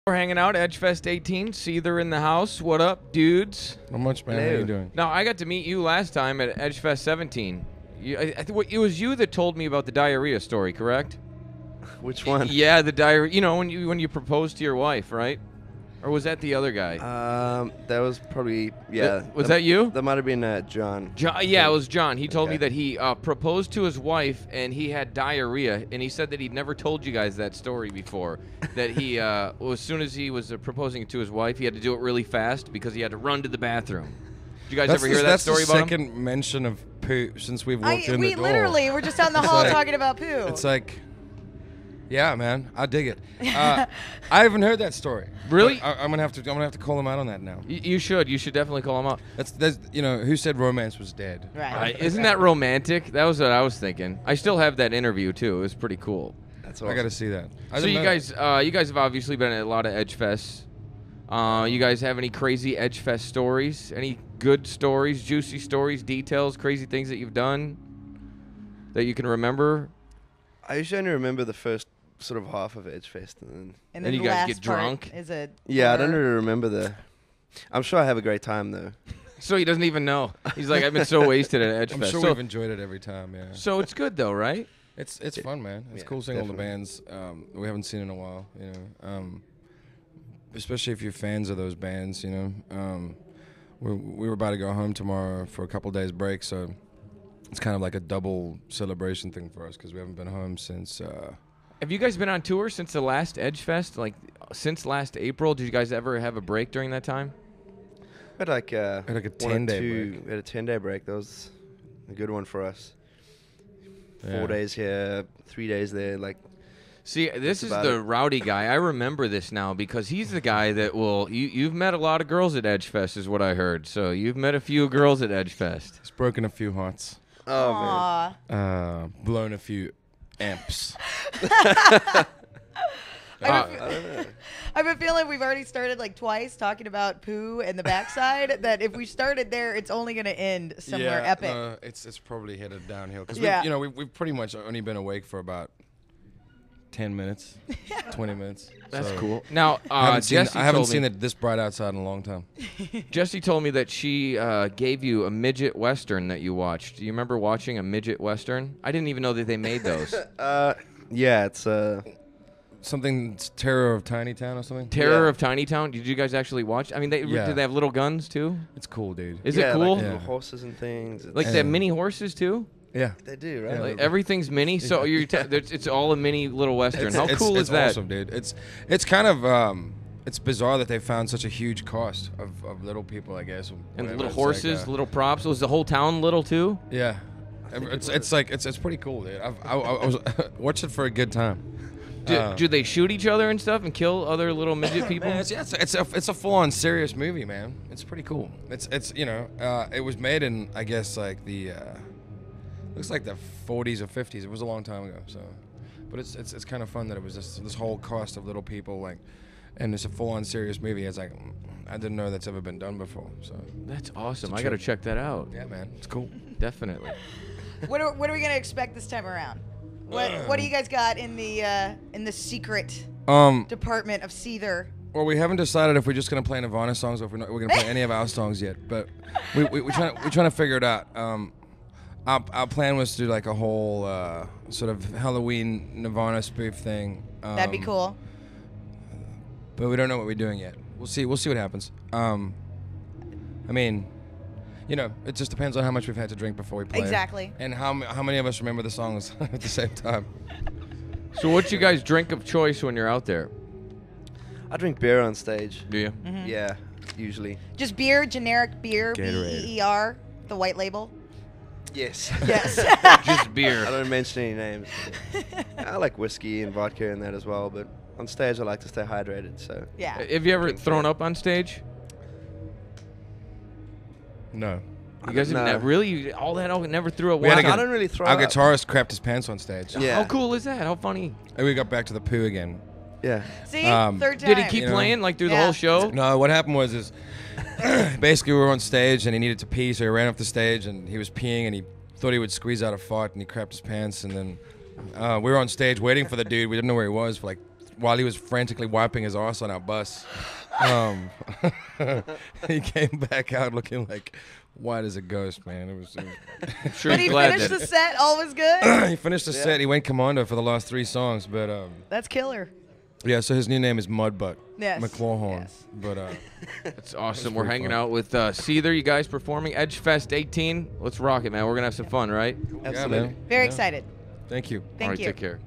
We're hanging out, Edgefest 18, Seether in the house. What up, dudes? Not much, man. Hello. How you doing? Now, I got to meet you last time at Edgefest 17. I think it was you that told me about the diarrhea story, correct? Which one? Yeah, the diarrhea. You know, when you proposed to your wife, right? Or was that the other guy? That was probably Was that you? That might have been John. Yeah, it was John. He told me Okay. that he proposed to his wife and he had diarrhea, and he said that he'd never told you guys that story before. That he, well, as soon as he was proposing to his wife, he had to do it really fast because he had to run to the bathroom. Did you guys ever hear that story that's about the him? second mention of poo since we've walked in the We door. literally were just out in the hall like- talking about poo. It's like, yeah, man, I dig it. I haven't heard that story. Really? But I'm gonna have to call him out on that now. You should. You should definitely call him up. That's you know, who said romance was dead? Right. Isn't that romantic? That was what I was thinking. I still have that interview too. It was pretty cool. That's awesome. I gotta see that. I So didn't you know guys have obviously been at a lot of Edgefests. You guys have any crazy Edgefest stories? Any good stories, juicy stories, details, crazy things that you've done that you can remember? I usually only remember the first sort of half of Edgefest, and And then then you the guys last get part drunk? Is a yeah, I don't blur. really remember the. I'm sure I have a great time though. So he doesn't even know. He's like, I've been so wasted at I'm Edgefest. sure so, we've enjoyed it every time. Yeah. so it's good though, right? It's fun, man. It's Yeah, cool seeing all the definitely. bands we haven't seen in a while. You know, especially if you're fans of those bands. You know, we were about to go home tomorrow for a couple days break, so it's kind of like a double celebration thing for us because we haven't been home since. Have you guys been on tour since the last Edgefest? Like since last April? Did you guys ever have a break during that time? We had like a Had like a 1 or 10-day 2 break. We had a 10-day break. That was a good one for us. Yeah. 4 days here, 3 days there. Like See, this is about the it. rowdy guy. I remember this now because he's the guy that will. You've met a lot of girls at Edgefest, is what I heard. So you've met a few girls at Edgefest. It's broken a few hearts, oh Aw. blown a few amps. I have man, I don't know. I have a feeling we've already started like twice talking about poo and the backside. That if we started there, it's only going to end somewhere yeah, epic. it's probably headed downhill because Yeah. we've pretty much only been awake for about 10 minutes, 20 minutes. That's So cool. Now, I haven't seen, Jesse I haven't told seen me, it this bright outside in a long time. Jesse told me that she gave you a midget western that you watched. Do you remember watching a midget western? I didn't even know that they made those. Yeah, it's Something Terror of Tiny Town or something. Terror Yeah. of Tiny Town. Did you guys actually watch? I mean, Yeah. do they have little guns too? It's cool, dude. Is yeah, it cool? Like Yeah. little horses and things. It's- Like they have mini horses too? Yeah. they do, right? Yeah. Like everything's mini, so it's all a mini little western. How cool it's is that? awesome, dude. It's kind of it's bizarre that they found such a huge cost of little people, I guess. And whatever. little It's like, horses, little props. Was the whole town little too? Yeah. It's like it's pretty cool, dude. I was watch it for a good time. Do they shoot each other and stuff and kill other little midget people? Man, it's a full-on serious movie, man. It's pretty cool. It's you know, it was made in, I guess, like the looks like the 40s or 50s. It was a long time ago, so. But it's kind of fun that it was this whole cast of little people, like, and it's a full-on serious movie. It's like I didn't know that's ever been done before. So That's awesome. It's a I got to trip. check that out. yeah, man, it's cool. Definitely. What are we going to expect this time around? What do you guys got in the secret department of Seether? Well, we haven't decided if we're just gonna play Nirvana songs or if we're gonna play any of our songs yet. But we're trying to figure it out. Our plan was to do like a whole sort of Halloween Nirvana spoof thing. That'd be cool. But we don't know what we're doing yet. We'll see what happens. I mean, you know, it just depends on how much we've had to drink before we play. Exactly. And how many of us remember the songs at the same time. So, what's you guys drink of choice when you're out there? I drink beer on stage. Do you? Yeah, usually. Just beer, generic beer, Gatorade. BEER, the white label. Yes. Yes. Just I beer. don't mention any names. I like whiskey and vodka and that as well, but on stage I like to stay hydrated. So Yeah. Have you ever Drink thrown beer. up on stage? No. You guys have No. really all that never threw a We had walk. to I don't really throw Our up. guitarist crapped his pants on stage. Yeah. How cool is that? How funny. And we got back to the poo again. Yeah. See, third time. Did he keep You know? playing like through the Yeah. whole show? No, what happened was basically we were on stage and he needed to pee, so he ran off the stage and he was peeing and he thought he would squeeze out a fart and he crapped his pants and then we were on stage waiting for the dude. We didn't know where he was for like while he was frantically wiping his arse on our bus, he came back out looking like white as a ghost, man. It was I'm sure But he's he glad finished that the set. All was good. he finished the set. He went commando for the last 3 songs, but That's killer. yeah. So his new name is Mudbutt Yes. McClawhorn. Yes. But That's awesome. That's We're pretty hanging fun. out with Seether. You guys performing Edgefest 18. Let's rock it, man. We're gonna have some fun, right? Absolutely. man. Very Yeah. excited. Thank you. All Thank right, you. take care.